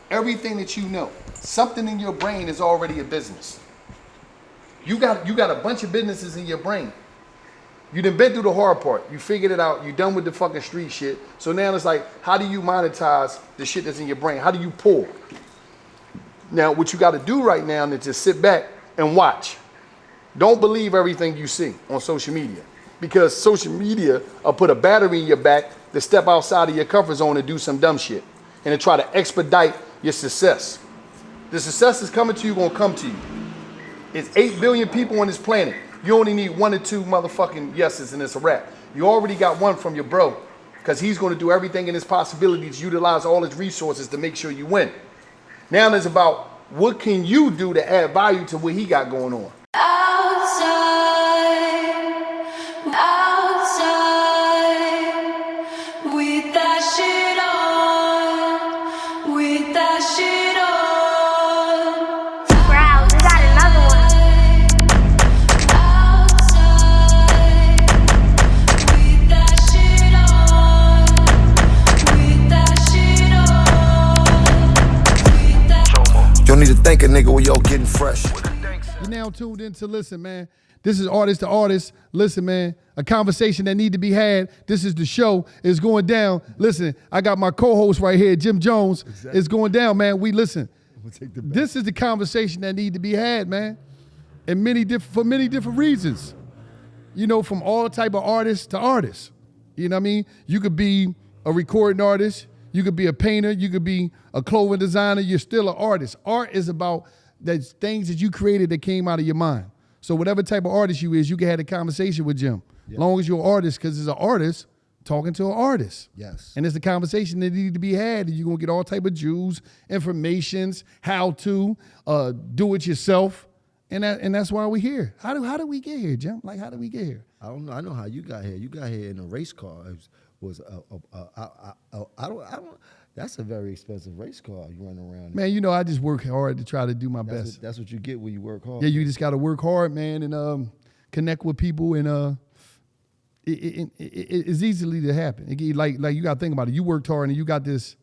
everything that you know, something in your brain is already a business. You got a bunch of businesses in your brain. You done been through the hard part. You figured it out. You done with the fucking street shit. So now it's like, how do you monetize the shit that's in your brain? How do you pull? Now, what you got to do right now is just sit back and watch. Don't believe everything you see on social media, because social media will put a battery in your back to step outside of your comfort zone and do some dumb shit and to try to expedite your success. The success is coming to you, gonna come to you. It's 8 billion people on this planet. You only need 1 or 2 motherfucking yeses and it's a wrap. You already got one from your bro, because he's gonna do everything in his possibilities to utilize all his resources to make sure you win. Now it's about what can you do to add value to what he got going on. You don't need to thank a nigga when y'all getting fresh. You're now tuned in to listen, man. This is Artist to Artist. Listen, man, a conversation that need to be had. This is the show. It's going down. Listen, I got my co-host right here, Jim Jones. Exactly. It's going down, man. We listen. This is the conversation that need to be had, man, and for many different reasons. You know, from all type of artists to artists. You know what I mean? You could be a recording artist. You could be a painter. You could be a clothing designer. You're still an artist. Art is about the things that you created that came out of your mind. So whatever type of artist you is, you can have a conversation with Jim. Yep. Long as you're an artist, because it's an artist talking to an artist. Yes. And it's a conversation that needs to be had. And you're going to get all type of Jews, informations, how to do it yourself. And that's why we're here. How do we get here, Jim? Like, how did we get here? I don't know. I know how you got here. You got here in a race car. That's a very expensive race car you run around. Man, you know, I just work hard to try to do my best. That's what you get when you work hard. Yeah, you just got to work hard, man, and connect with people, and it's easily to happen. Like you got to think about it. You worked hard, and you got this.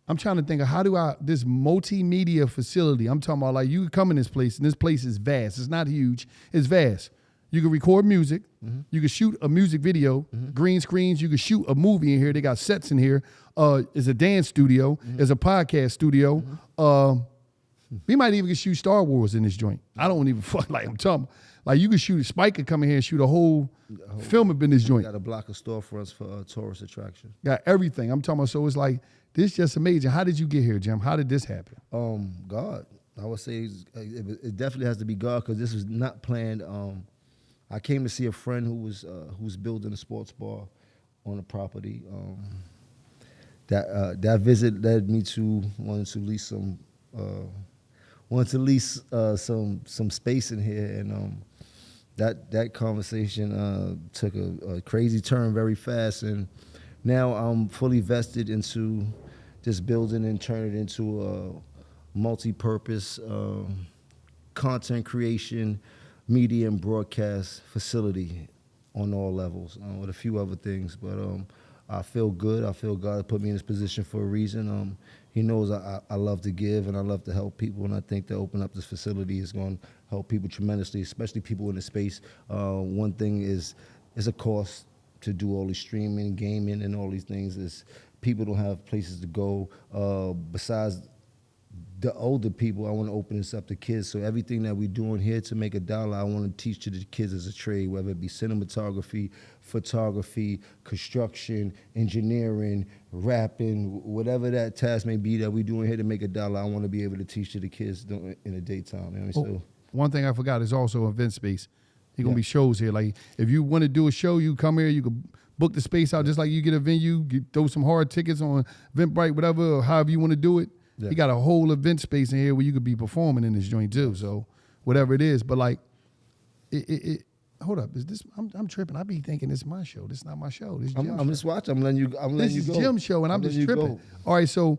I'm trying to think of this multimedia facility. I'm talking about, like, you come in this place, and this place is vast. It's not huge. It's vast. You can record music. Mm-hmm. You can shoot a music video, green screens. You can shoot a movie in here. They got sets in here. It's a dance studio. It's a podcast studio. We might even shoot Star Wars in this joint. I don't even fuck, like, I'm talking. Like, you could shoot, Spike could come in here and shoot a whole film up in this joint. Got a block of storefronts for tourist attraction. Got everything. I'm talking about, so it's like, this just amazing. How did you get here, Jim? How did this happen? God. I would say it definitely has to be God, because this was not planned. I came to see a friend who's building a sports bar on the property. That visit led me to wanting to lease some space in here, and that conversation took a crazy turn very fast, and now I'm fully vested into just building and turning it into a multi-purpose content creation, media and broadcast facility on all levels, with a few other things. But I feel good. I feel God put me in this position for a reason. He knows I love to give and I love to help people, and I think to open up this facility is going to help people tremendously, especially people in the space. One thing is a cost to do all the streaming, gaming, and all these things. Is people don't have places to go. Besides the older people, I want to open this up to kids. So everything that we're doing here to make $1, I want to teach to the kids as a trade, whether it be cinematography, photography, construction, engineering, rapping, whatever that task may be that we're doing here to make $1, I want to be able to teach to the kids in the daytime. You know? So one thing I forgot is also event space. There's going to be shows here. Like, if you want to do a show, you come here, you can book the space out just like you get a venue, you throw some hard tickets on Eventbrite, whatever, or however you want to do it. Yeah. You got a whole event space in here where you could be performing in this joint too. So whatever it is, but like, hold up, is this? I'm tripping. I be thinking this is my show. This is not my show. This is Jim's I'm just watching. I'm letting you go. This is Jim's show, and I'm just tripping. All right, so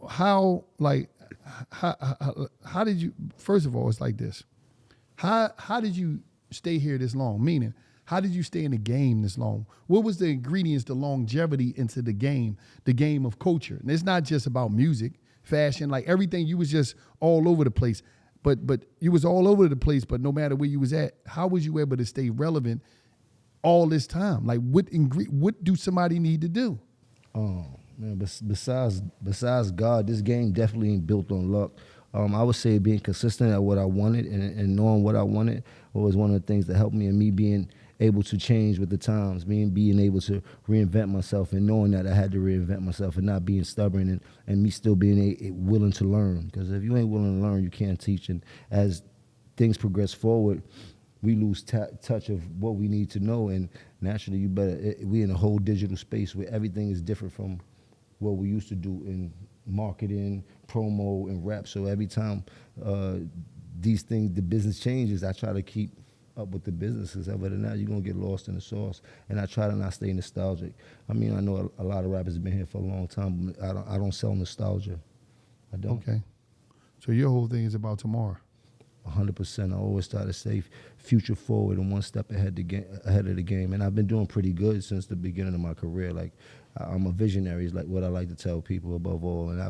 how did you? First of all, it's like this. How did you stay here this long? Meaning, how did you stay in the game this long? What was the ingredients, the longevity into the game of culture? And it's not just about music, fashion, like everything. You was just all over the place. But you was all over the place. But no matter where you was at, how was you able to stay relevant all this time? Like what do somebody need to do? Oh man, besides God, this game definitely ain't built on luck. I would say being consistent at what I wanted and knowing what I wanted was one of the things that helped me, and me being able to change with the times, being able to reinvent myself and knowing that I had to reinvent myself and not being stubborn and me still being willing to learn. Because if you ain't willing to learn, you can't teach. And as things progress forward, we lose touch of what we need to know. And naturally, we in a whole digital space where everything is different from what we used to do in marketing, promo, and rap. So every time these things, the business changes, I try to keep up with the business, because other than that, you're going to get lost in the sauce. And I try to not stay nostalgic. I mean, I know a lot of rappers have been here for a long time, but I don't sell nostalgia. I don't. Okay. So your whole thing is about tomorrow. 100%. I always try to stay future forward and one step ahead of the game. And I've been doing pretty good since the beginning of my career. Like, I'm a visionary, is like what I like to tell people above all. And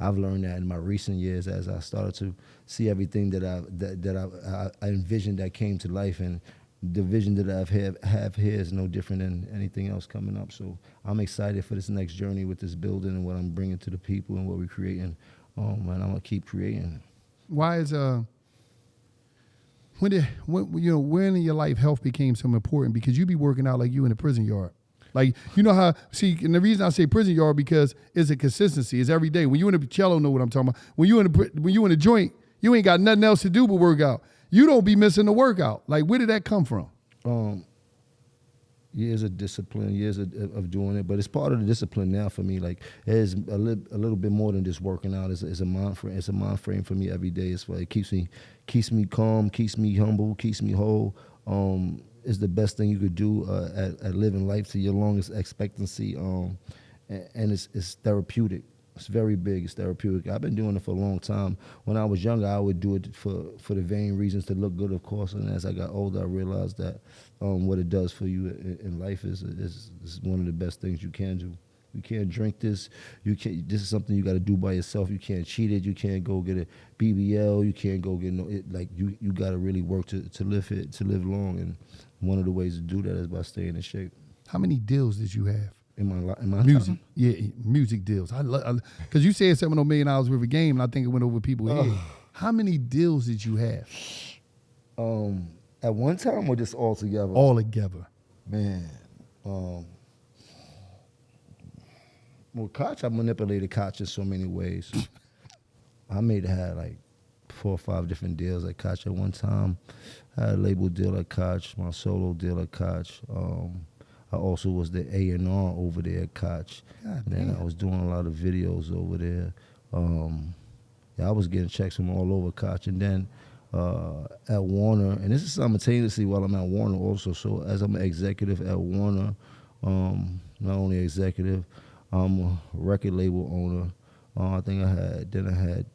I've learned that in my recent years as I started to see everything that I envisioned that came to life. And the vision that I have here is no different than anything else coming up. So I'm excited for this next journey with this building and what I'm bringing to the people and what we're creating. And I'm gonna keep creating. Why is when in your life health became so important? Because you be working out like you in a prison yard. Like, you know how, and the reason I say prison yard, because it's a consistency. It's every day. When you in a cello, know what I'm talking about. When you in a joint, you ain't got nothing else to do but work out. You don't be missing the workout. Like, where did that come from? Years of discipline, years of doing it, but it's part of the discipline now for me. Like, it's a little bit more than just working out. It's a mind frame. It's a mind frame for me every day. It keeps me calm, keeps me humble, keeps me whole. It's the best thing you could do at living life to your longest expectancy. And it's therapeutic. It's very big. It's therapeutic. I've been doing it for a long time. When I was younger, I would do it for the vain reasons, to look good, of course. And as I got older, I realized that what it does for you in life is one of the best things you can do. You can't drink this. You can't. This is something you got to do by yourself. You can't cheat it. You can't go get a BBL. You can't go get you got to really work to live it, to live long. And one of the ways to do that is by staying in shape. How many deals did you have? In my Music, time? yeah, music deals. Because you said $7 million worth of game, and I think it went over people's head. How many deals did you have? At one time, or just all together? All together. Man, well, Koch, I manipulated Koch in so many ways. I had like 4 or 5 different deals at Koch at one time. I had a label deal at Koch, my solo deal at Koch. I also was the A&R over there at Koch. Then I was doing a lot of videos over there. I was getting checks from all over Koch. And then at Warner, and this is simultaneously while I'm at Warner also. So as I'm an executive at Warner, not only executive, I'm a record label owner. I think I had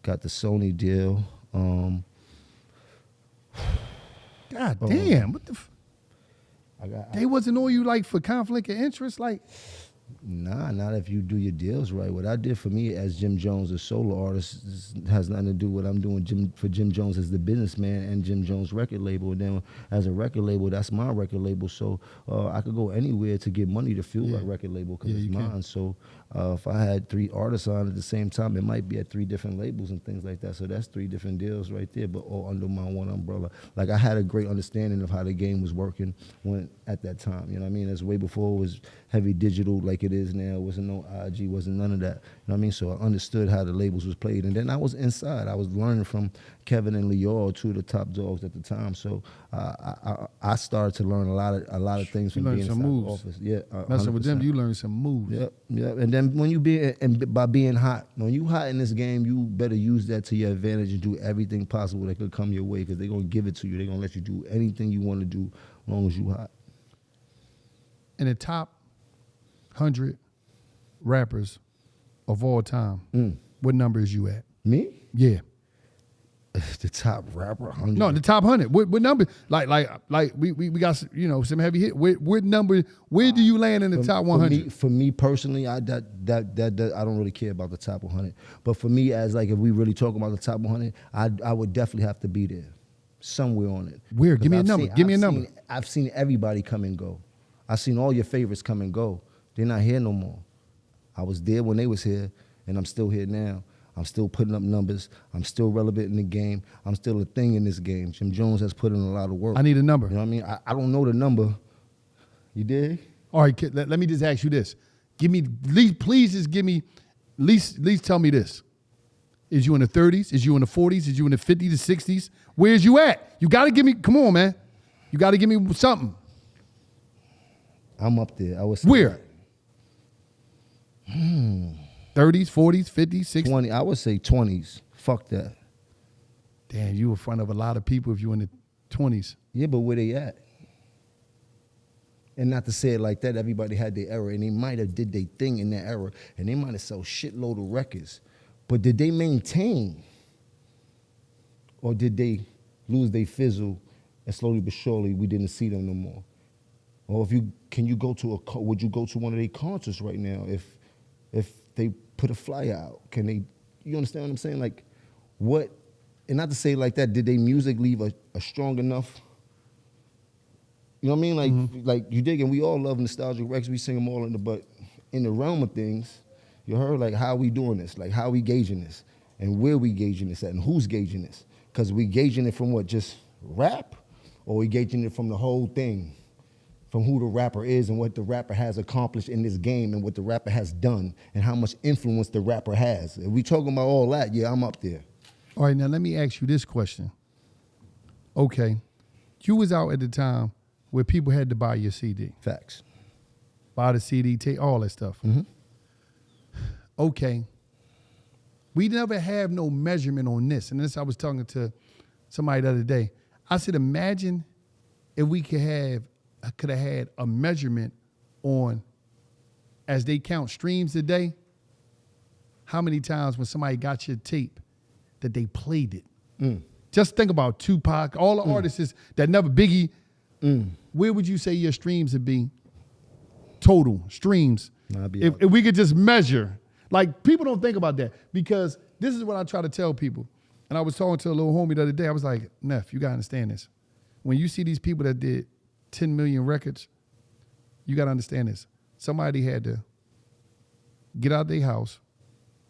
got the Sony deal. God damn, what the they wasn't on you like for conflict of interest? Like, Nah, not if you do your deals right. What I did for me as Jim Jones, a solo artist, has nothing to do with what I'm doing for Jim Jones as the businessman and Jim Jones record label. And then as a record label, that's my record label. So I could go anywhere to get money to fuel that record label because it's mine. So if I had 3 artists on at the same time, it might be at 3 different labels and things like that. So that's 3 different deals right there, but all under my one umbrella. Like, I had a great understanding of how the game was working at that time. You know what I mean? That's way before it was heavy digital like it is now. It wasn't no IG, wasn't none of that. You know what I mean? So I understood how the labels was played. And then I was inside. I was learning from Kevin and Lior, 2 of the top dogs at the time. So I started to learn a lot of things from being inside the office. Yeah, messing with them, you learn some moves. Yep. And then by being hot, when you hot in this game, you better use that to your advantage and do everything possible that could come your way, because they're gonna give it to you. They're gonna let you do anything you want to do as long as you hot. In the top 100 rappers of all time, what number is you at? Me? Yeah. The top rapper, 100. No, the top 100. What number? Like we got some heavy hit. What number? Where do you land in the top 100? For me personally, I don't really care about the top 100. But for me, as like if we really talk about the top 100, I would definitely have to be there, somewhere on it. Where? Give me a number. Give me a number. I've seen everybody come and go. I've seen all your favorites come and go. They're not here no more. I was there when they was here, and I'm still here now. I'm still putting up numbers. I'm still relevant in the game. I'm still a thing in this game. Jim Jones has put in a lot of work. I need a number. You know what I mean? I don't know the number. You dig? All right, kid, let me just ask you this. Please just give me, at least tell me this. Is you in the 30s? Is you in the 40s? Is you in the 50s, the 60s? Where's you at? You got to give me, come on, man. You got to give me something. I'm up there. I would say where? 30s, 40s, 50s, 60s? 20. I would say 20s. Fuck that. Damn, you in front of a lot of people if you in the 20s. Yeah, but where they at? And not to say it like that, everybody had their era, and they might have did their thing in that era, and they might have sold shitload of records. But did they maintain? Or did they lose their fizzle, and slowly but surely we didn't see them no more? Or would you go to one of their concerts right now if they put a flyer out? Can they, you understand what I'm saying? Like, what, and not to say like that, did they music leave a strong enough, you know what I mean? Like you dig, and we all love nostalgic records, we sing them all but in the realm of things, you heard, like, how we doing this? Like, how we gauging this? And where we gauging this at? And who's gauging this? Because we gauging it from what, just rap? Or we gauging it from the whole thing? From who the rapper is and what the rapper has accomplished in this game and what the rapper has done and how much influence the rapper has. If we talking about all that, yeah, I'm up there. All right, now let me ask you this question. Okay, you was out at the time where people had to buy your CD. Facts. Buy the CD, take all that stuff. Mm-hmm. Okay. We never have no measurement on this. And this, I was talking to somebody the other day. I said, imagine if we could have had a measurement on, as they count streams a day, how many times when somebody got your tape that they played it. Just think about Tupac, all the artists that never, Biggie, where would you say your streams would be? Total streams. If we could just measure. Like, people don't think about that, because this is what I try to tell people. And I was talking to a little homie the other day. I was like, Neff, you got to understand this. When you see these people that did 10 million records, you got to understand this. Somebody had to get out their house,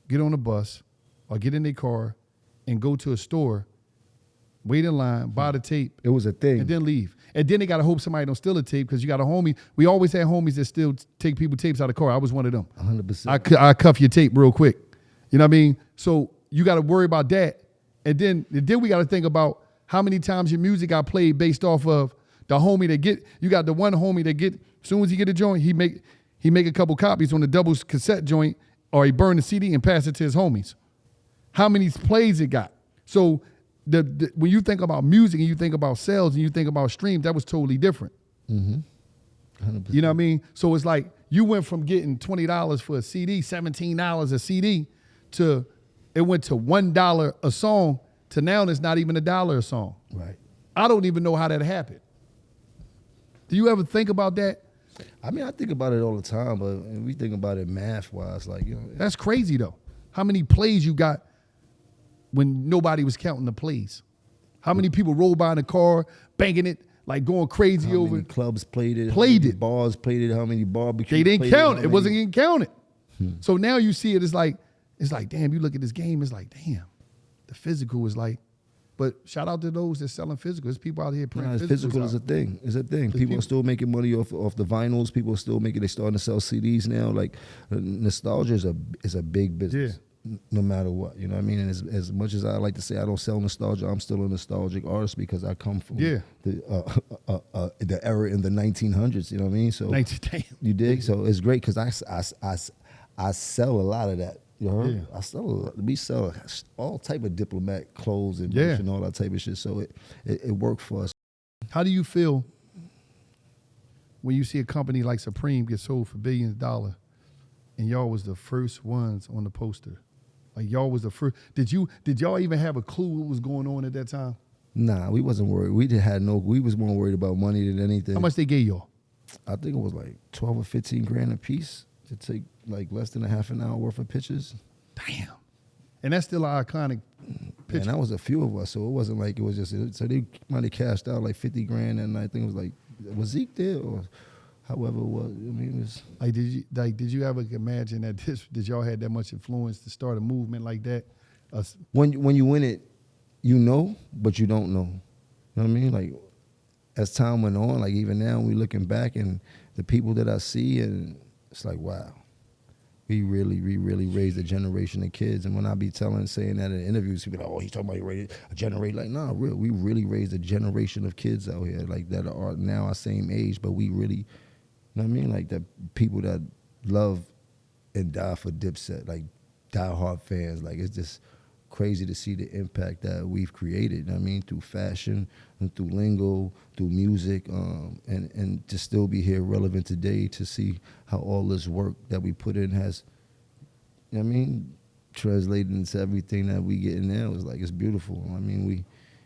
get on a bus, or get in their car and go to a store, wait in line, buy the tape. It was a thing. And then leave. And then they got to hope somebody don't steal a tape, because you got a homie. We always had homies that still take people tapes out of the car. I was one of them. 100%. I cuff your tape real quick. You know what I mean? So you got to worry about that. And then we got to think about how many times your music got played based off of the homie that you got the one homie that as soon as he get a joint, he make a couple copies on the double cassette joint, or he burn the CD and pass it to his homies. How many plays it got? So when you think about music and you think about sales and you think about streams, that was totally different. 100%. You know what I mean? So it's like you went from getting $20 for a CD, $17 a CD, to it went to $1 a song, to now it's not even $1 a song. Right. I don't even know how that happened. Do you ever think about that? I mean, I think about it all the time, but we think about it math-wise, like, you know. That's crazy, though. How many plays you got when nobody was counting the plays? How many people rolled by in a car, banging it, like going crazy over it? How many clubs played it? Played it. Bars played it. How many barbecues They didn't played count it. It It wasn't getting counted. So now you see it, it's like, damn, you look at this game, it's like, damn, the physical is like, but shout out to those that's selling physical. There's people out here printing physical is a thing. It's a thing. People are still making money off the vinyls. People are still they're starting to sell CDs now. Like, nostalgia is a big business. Yeah. No matter what, you know what I mean? And as much as I like to say I don't sell nostalgia, I'm still a nostalgic artist, because I come from the era in the 1900s, you know what I mean? So you dig? So it's great, because I sell a lot of that. You heard? Yeah. We sell all type of diplomat clothes and merch and all that type of shit. So it worked for us. How do you feel when you see a company like Supreme get sold for billions of dollars, and y'all was the first ones on the poster? Like y'all was the first. Did y'all even have a clue what was going on at that time? Nah, we wasn't worried. We was more worried about money than anything. How much they gave y'all? I think it was like 12 or 15 grand a piece to take like less than a half an hour worth of pictures. Damn. And that's still an iconic picture. And that was a few of us, so it wasn't like it was just, so they might have cashed out like 50 grand, and I think it was like, was Zeke there or however it was? I mean, it was. Did you ever imagine that y'all had that much influence to start a movement like that? When you win it, you know, but you don't know. You know what I mean? Like, as time went on, like even now, we looking back and the people that I see, and it's like, wow, we really raised a generation of kids. And when I be saying that in interviews, people be like, oh, he's talking about he raised a generation. Like, nah, real, we really raised a generation of kids out here, like that are now our same age, but we really, you know what I mean? Like that people that love and die for Dipset, like diehard fans. Like it's just crazy to see the impact that we've created, you know what I mean, through fashion and through lingo, through music, and to still be here relevant today to see how all this work that we put in has, you know what I mean, translated into everything that we get in now. It's like, it's beautiful. I mean,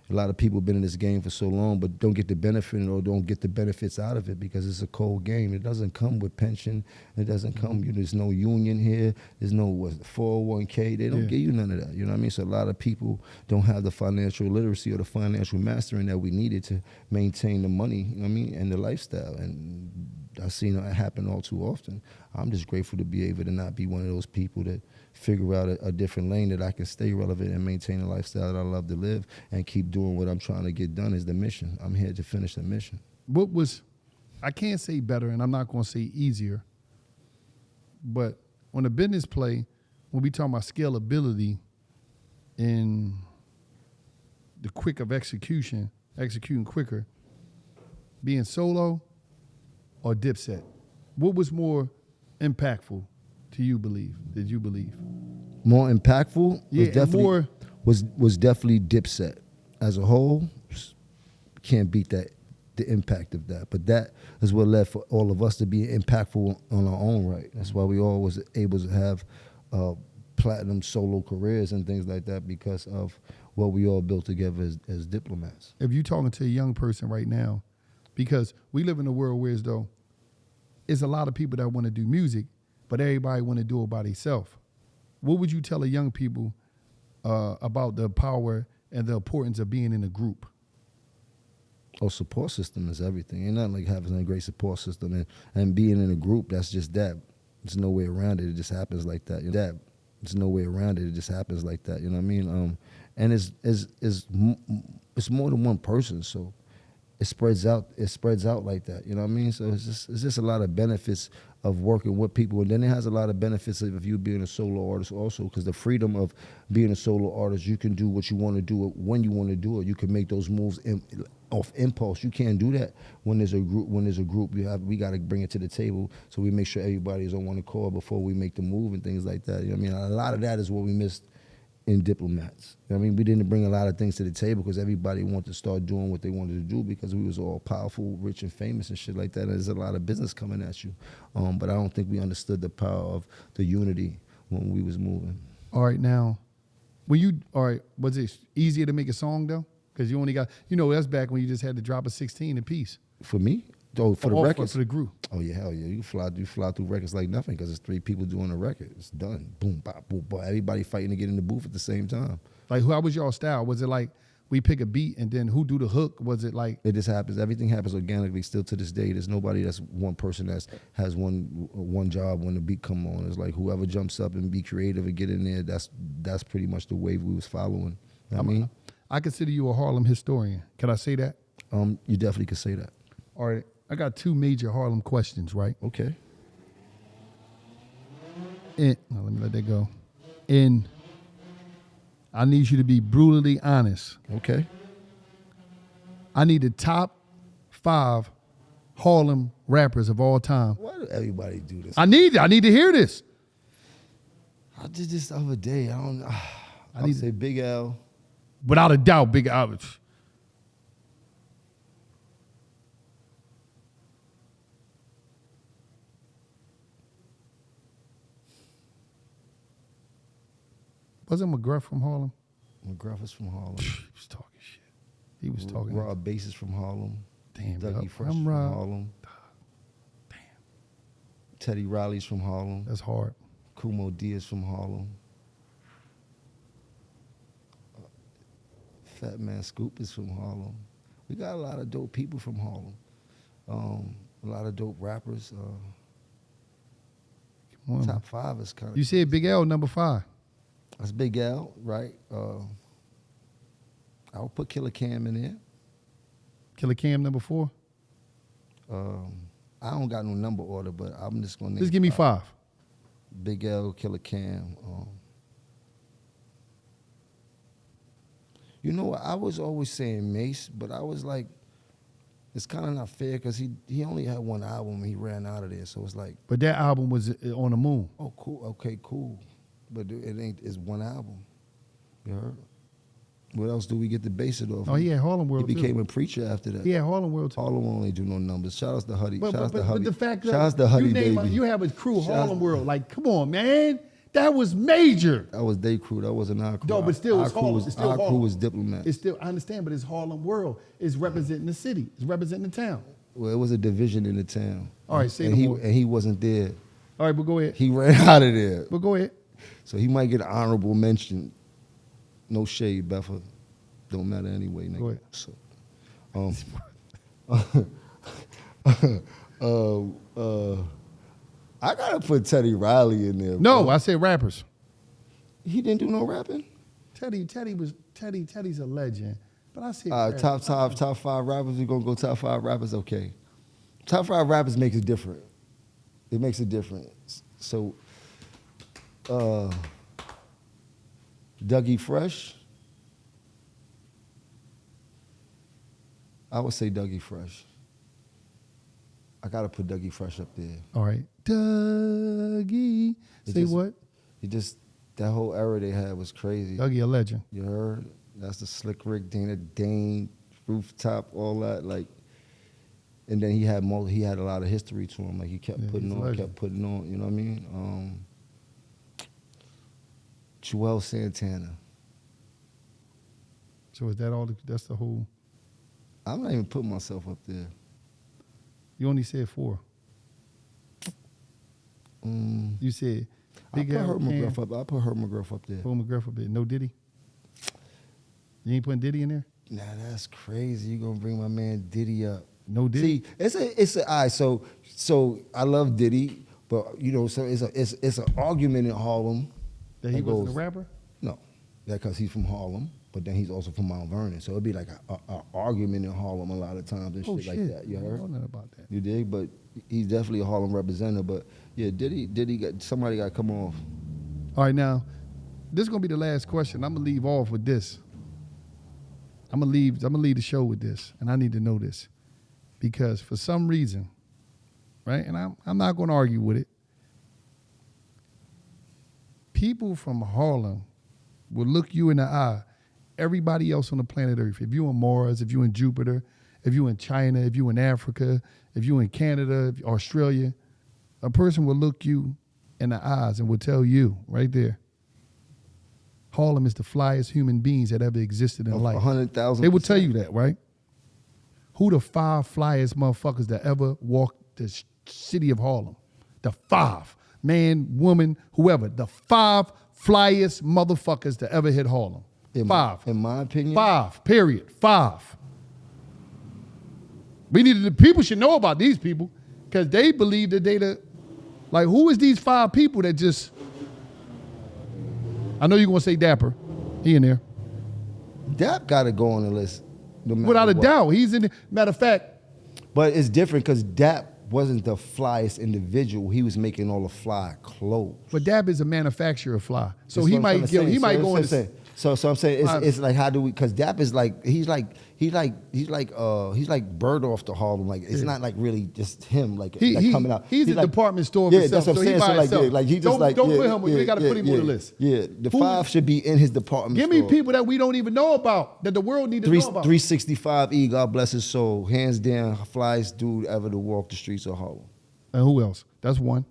a lot of people been in this game for so long, but don't get the benefit or don't get the benefits out of it because it's a cold game. It doesn't come with pension. It doesn't come, there's no union here. There's no 401k. They don't give you none of that. You know what I mean? So a lot of people don't have the financial literacy or the financial mastering that we needed to maintain the money, you know what I mean, and the lifestyle. And I've seen it happen all too often. I'm just grateful to be able to not be one of those people that figure out a different lane that I can stay relevant and maintain a lifestyle that I love to live and keep doing what I'm trying to get done is the mission. I'm here to finish the mission. What was, I can't say better, and I'm not going to say easier, but on the business play, when we talk about scalability and the quick of executing quicker, being solo or Dipset, what was more impactful to you did you believe? More impactful Yeah, was definitely Dipset. As a whole, can't beat that, the impact of that. But that is what led for all of us to be impactful on our own right. That's why we all was able to have platinum solo careers and things like that because of what we all built together as diplomats. If you're talking to a young person right now, because we live in a world where as though it's a lot of people that want to do music, but everybody want to do it by themselves. What would you tell the young people about the power and the importance of being in a group? Oh, support system is everything. Ain't nothing like having a great support system and being in a group. That's just that. There's no way around it. It just happens like that. There's no way around it. It just happens like that. You know what I mean? And it's more than one person, so it spreads out. It spreads out like that. You know what I mean? So it's just a lot of benefits of working with people, and then it has a lot of benefits of you being a solo artist also, because the freedom of being a solo artist, you can do what you want to do it when you want to do it. You can make those moves off impulse. You can't do that when there's a group. When there's a group, we got to bring it to the table, so we make sure everybody is on one accord before we make the move and things like that. You know what I mean? A lot of that is what we missed in diplomats. You know what I mean? We didn't bring a lot of things to the table because everybody wanted to start doing what they wanted to do because we was all powerful, rich, and famous and shit like that. And there's a lot of business coming at you. But I don't think we understood the power of the unity when we was moving. All right, now, was it easier to make a song though? Because you only got, that's back when you just had to drop a 16 apiece. For me? Oh, for the records? For the group. Oh, yeah, hell yeah. You fly through records like nothing because it's 3 people doing a record. It's done. Boom, bop, boom, bop. Everybody fighting to get in the booth at the same time. Like, how was y'all style? Was it like we pick a beat and then who do the hook? Was it like? It just happens. Everything happens organically still to this day. There's nobody that's one person that has one job when the beat come on. It's like whoever jumps up and be creative and get in there, that's pretty much the wave we was following. You know what I mean? I consider you a Harlem historian. Can I say that? You definitely could say that. All right. I got 2 major Harlem questions, right? Okay. Let me let that go. And I need you to be brutally honest. Okay. I need the top 5 Harlem rappers of all time. Why do everybody do this? I need to hear this. I did this the other day. I need to say Big L. Without a doubt, Big Al. Wasn't McGruff from Harlem? McGruff is from Harlem. He was talking shit. He was talking. Rob Bass is from Harlem. Damn, Dougie yup. Fresh I'm from Rob. Harlem. Damn. Teddy Riley's from Harlem. That's hard. Kumo Diaz from Harlem. Fat Man Scoop is from Harlem. We got a lot of dope people from Harlem. A lot of dope rappers. Come on. Top 5 is kind of. You said Big L number 5. That's Big L, right? I'll put Killer Cam in there. Killer Cam number 4. I don't got no number order, but I'm just gonna name. Just give me 5. Big L, Killer Cam. You know what? I was always saying Mace, but I was like, it's kind of not fair because he only had one album and he ran out of there. So it's like, But that album was on the moon. oh, cool. Okay, cool. But it's one album. You heard? What else do we get to base it off? Oh, he had Harlem He World became too. a preacher after that. He had Harlem World too. Harlem only do no numbers. Shout out to Huddy. But, Shout out but, to but Huddy. the fact Shout out that to Huddy, you name baby. you have a crew, Shout Harlem out- World. Like, come on, man. That was major. That was their crew. That wasn't our crew. No, but still, our it's crew Harlem. was, It's still our crew Harlem. was Diplomat. It's still, I understand, but it's Harlem World. It's representing the city. It's representing the town. Well, it was a division in the town. All right, say and no he more. and he wasn't there. All right, but go ahead. He ran out of there. But go ahead. So he might get an honorable mention. No shade, Beffa. Don't matter anyway, nigga. Go ahead. So, I gotta put Teddy Riley in there. No, bro. I said rappers. He didn't do no rapping. Teddy's a legend. But I said Top 5 rappers. We gonna go top 5 rappers. Okay, top 5 rappers makes it different. It makes a difference. So, Dougie Fresh. I would say Dougie Fresh. I gotta put Dougie Fresh up there. All right. Dougie. It Say just- what? It just that whole era they had was crazy. Dougie, a legend. You heard? That's the Slick Rick, Dana Dane, Rooftop, all that. Like, and then he had a lot of history to him. Like he kept Yeah, putting he's a on, legend. kept putting on. You know what I mean? Joel Santana. So is that all? That's the whole. I'm not even putting myself up there. You only said 4. You said I Big put Al, Herb Cam, McGruff up. I put Herb McGruff up there. Paul McGruff a bit. No Diddy. You ain't putting Diddy in there. Nah, that's crazy. You gonna bring my man Diddy up? No Diddy. See, it's a all right. So I love Diddy, but you know, so it's an argument in Harlem. That he that wasn't goes- a rapper. No, because he's from Harlem, but then he's also from Mount Vernon. So it'd be like a argument in Harlem a lot of times and Oh shit shit! like that. You I heard? don't know nothing about that. You dig? But he's definitely a Harlem representative. But yeah, Diddy got somebody got to come off. All right, now this is gonna be the last question. I'm gonna leave off with this. I'm gonna leave the show with this, and I need to know this because for some reason, right? And I'm not gonna argue with it. People from Harlem will look you in the eye. Everybody else on the planet Earth, if you're on Mars, if you're in Jupiter, if you're in China, if you're in Africa, if you're in Canada, Australia, a person will look you in the eyes and will tell you right there, Harlem is the flyest human beings that ever existed in life. 100,000%. They will tell you that, right? Who the 5 flyest motherfuckers that ever walked the city of Harlem? The 5. Man, woman, whoever. The 5 flyest motherfuckers that ever hit Harlem. 5. In my opinion. 5, period. 5. The people should know about these people because they believe that like, who is these 5 people that just, I know you're going to say Dapper. He in there. Dap got to go on the list. No matter Without a what. doubt. He's in there. Matter of fact, But it's different because Dap wasn't the flyest individual. He was making all the fly clothes. but Dap is a manufacturer of fly. So That's he what I'm might trying to go, say. he might go in That's what I'm the, saying. So I'm saying Right. it's like, how do we? Because Dap is like he's like bird off the Harlem. Like it's not like really just him. Like coming out. He's a like, department store of Yeah, himself, that's what so I'm he saying. by So himself. like he just Don't- like don't yeah, put him- we gotta put him on the list. Yeah, the Who- 5 should be in his department. give me store. people that we don't even know about, that the world need to know about. 365 God bless his soul. Hands down, flyest dude ever to walk the streets of Harlem. And who else? That's one.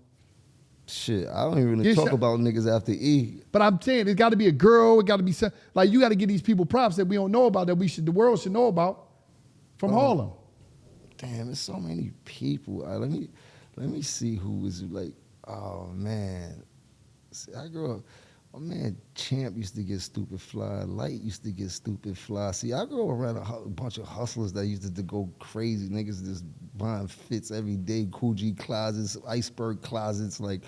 Shit, I don't even really Yeah, talk shut- about niggas after E. But I'm saying it's got to be a girl. It got to be like you got to give these people props that we don't know about that the world should know about from Harlem. Damn, there's so many people. Let me see who was like. Oh man, see, I grew up. My man Champ used to get stupid fly. Light used to get stupid fly. See, I grew up around a bunch of hustlers that used to go crazy. Niggas just buying fits every day. Cool G closets, iceberg closets. Like,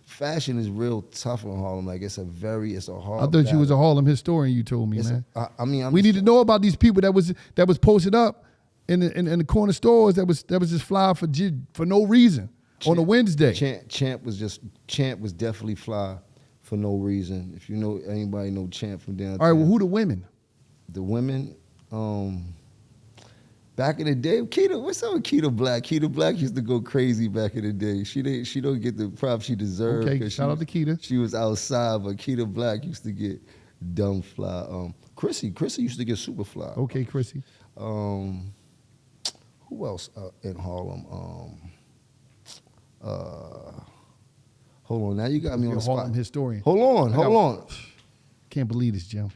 fashion is real tough in Harlem. Like, it's a hard. I thought you was a Harlem historian. You told me, man. I mean, we need to know about these people that was posted up in the corner stores that was just fly for no reason on a Wednesday. Champ was definitely fly for no reason. If you know anybody know Champ from downtown. All right, well, who the women? The women, back in the day, what's up with Keita Black? Keita Black used to go crazy back in the day. She don't get the props she deserved. Okay, shout out to Keita. She was outside, but Keita Black used to get dumb fly. Chrissy used to get super fly. Okay, Chrissy. Who else in Harlem? Hold on, now you got me on the spot. Harlem historian. Hold on. Can't believe this, Jim.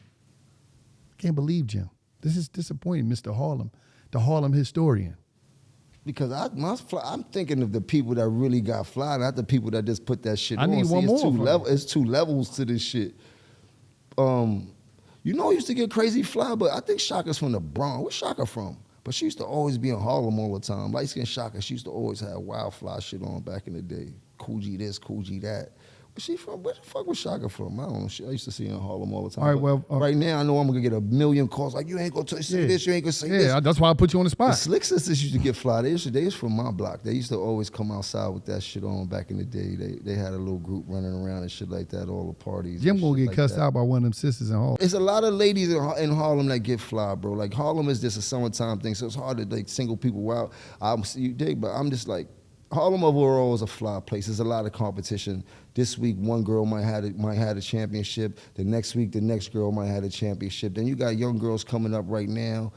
Can't believe, Jim. This is disappointing, Mr. Harlem, the Harlem historian. Because I'm thinking of the people that really got fly, not the people that just put that shit on. need one more. It's two levels to this shit. You know, I used to get crazy fly, but I think Shaka's from the Bronx. Where's Shaka from? But she used to always be in Harlem all the time. Light skin Shaka, she used to always have wild fly shit on back in the day. Cool G this, Cool G that. Where she from? Where the fuck was Shaka from? I don't know. I used to see her in Harlem all the time. All right, well, right now I know I'm gonna get a million calls like you ain't gonna say this, you ain't gonna say this. Yeah, that's why I put you on the The spot. Slick Sisters used to get fly. They was from my block. They used to always come outside with that shit on back in the day. They had a little group running around and shit like that, all the parties. Jim and gonna shit get like cussed that. out by one of them sisters in Harlem. It's a lot of ladies in Harlem that get fly, bro. Like Harlem is just a summertime thing, so it's hard to like single people out. You dig, but I'm just like Harlem overall is a fly place. There's a lot of competition. This week, one girl might have a championship. The next week, the next girl might have a championship. Then you got young girls coming up right now.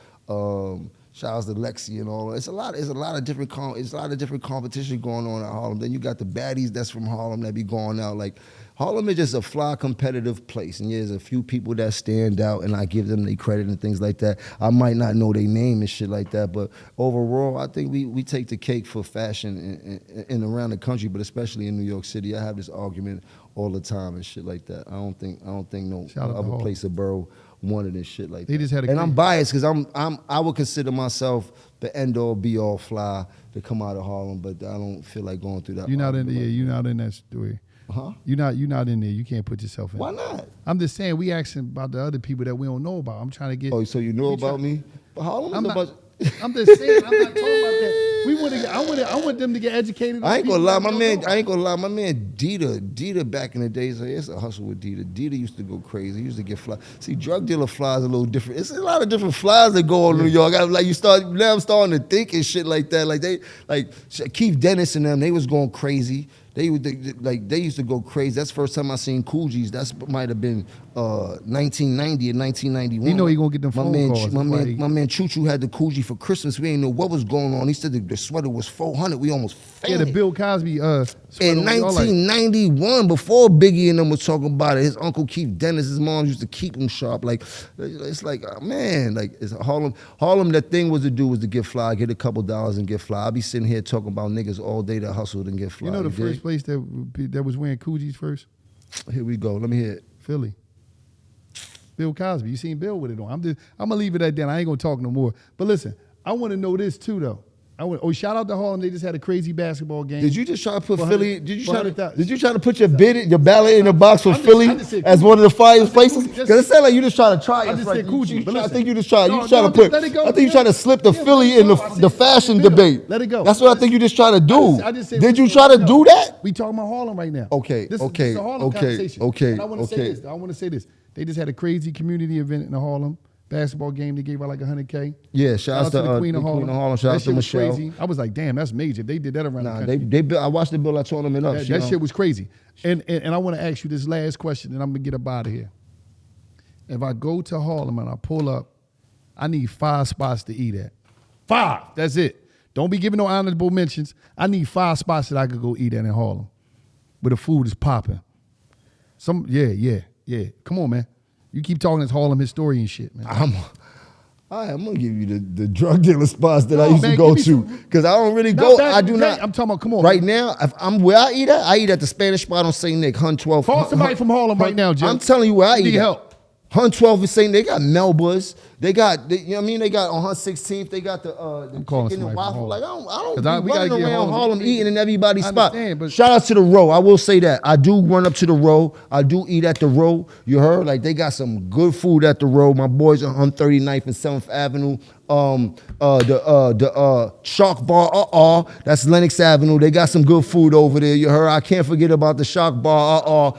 Shout out to Lexi and all. It's a lot of different competition going on in Harlem. Then you got the baddies that's from Harlem that be going out. Like Harlem is just a fly competitive place, and there's a few people that stand out, and I give them their credit and things like that. I might not know their name and shit like that, but overall, I think we take the cake for fashion in around the country, but especially in New York City. I have this argument all the time and shit like that. I don't think no Shout out to other Harlem. place or borough wanted this shit like They that. just had a And great- I'm biased because I would consider myself the end all be all fly to come out of Harlem, but I don't feel like going through that. You're not in argument like you're not in that story. Huh? You're not in there. You can't put yourself in. Why not? I'm just saying we asking about the other people that we don't know about. I'm trying to get. Oh, so you know we about try- me? But Harlem I'm is a not. bunch. I'm just saying. I'm not talking about that. I want them to get educated. on I ain't gonna people lie, that my we man. don't know I ain't gonna lie, my man. Dita back in the days, like, it's a hustle with Dita. Dita used to go crazy. He used to get fly. See, drug dealer flies a little different. It's a lot of different flies that go on in New York. Like now I'm starting to think and shit like that. Like Keith Dennis and them, they was going crazy. They used to go crazy. That's the first time I seen Cool G's. That might have been 1990 or 1991. You know he gonna get them phone calls. My man Choo Choo had the Cool G for Christmas. We didn't know what was going on. He said the sweater was $400. We almost Yeah, fainted. the Bill Cosby. Sweater In we all like. 1991, before Biggie and them was talking about it, his uncle Keith Dennis, his mom used to keep him sharp. Like, it's like, man, like it's Harlem. Harlem, the thing was to get fly, get a couple dollars and get fly. I be sitting here talking about niggas all day that hustled and get fly. You know the dig? first place that was wearing Coogis first? Here we go. Let me hear it. Philly. Bill Cosby. You seen Bill with it on. I'm gonna leave it at that. I ain't gonna talk no more. But listen, I want to know this too though. Shout out to Harlem. They just had a crazy basketball game. Did you just try to put 400 Philly? Did you try 400,000. to put your ballot in the box for I Philly just said as Coogee. one of the finest I said places? Coogee. Because it sounded like you just trying to try. I just said Coogee, but I listen. think you just try. No, You trying no, to put. let it go, I think you Jim. trying to slip the Yeah, Philly let it in go. I the said, fashion let it go. debate. Let it go. That's what I think you just trying to do. I just said Did you let try it to go. do that? We talking about Harlem right now. Okay, This okay, is a Harlem okay, conversation. okay, And I want to okay. say this. I want to say this. They just had a crazy community event in Harlem. Basketball game. They gave out like $100K. Yeah, shout out to the Queen of Harlem. Shout That out to shit was Michelle. crazy. I was like, damn, that's major. They did that around the Nah, country. they built. I watched the bill. I tournament up. That shit was crazy. And I want to ask you this last question, and I'm gonna get up out of here. If I go to Harlem and I pull up, I need 5 spots to eat at. 5. That's it. Don't be giving no honorable mentions. I need 5 spots that I could go eat at in Harlem. where the food is popping. Yeah. Come on, man. You keep talking this Harlem historian shit, man. I'm gonna give you the drug dealer spots that I No, used man, to go give me to, some- because I don't really Not go. back I in do the day. not. I'm talking about, come on. Right now, if I'm where I eat at the Spanish spot on St. Nick, Hun 12. Call somebody from Harlem right now, Jim. I'm telling you where I Need eat at. help. Hun 12 is saying they got Melba's. You know what I mean? They got on Hun 16th. They got the calling chicken and somebody from waffle. Harlem. Like I 'Cause don't be we gotta running get around Harlem. Harlem eating in everybody's I spot. understand, but- Shout out to the Row. I will say that I do run up to the Row. I do eat at the Row. You heard? Like they got some good food at the Row. My boys are on 39th and 7th Avenue. The Shark Bar. That's Lenox Avenue. They got some good food over there. You heard? I can't forget about the Shark Bar.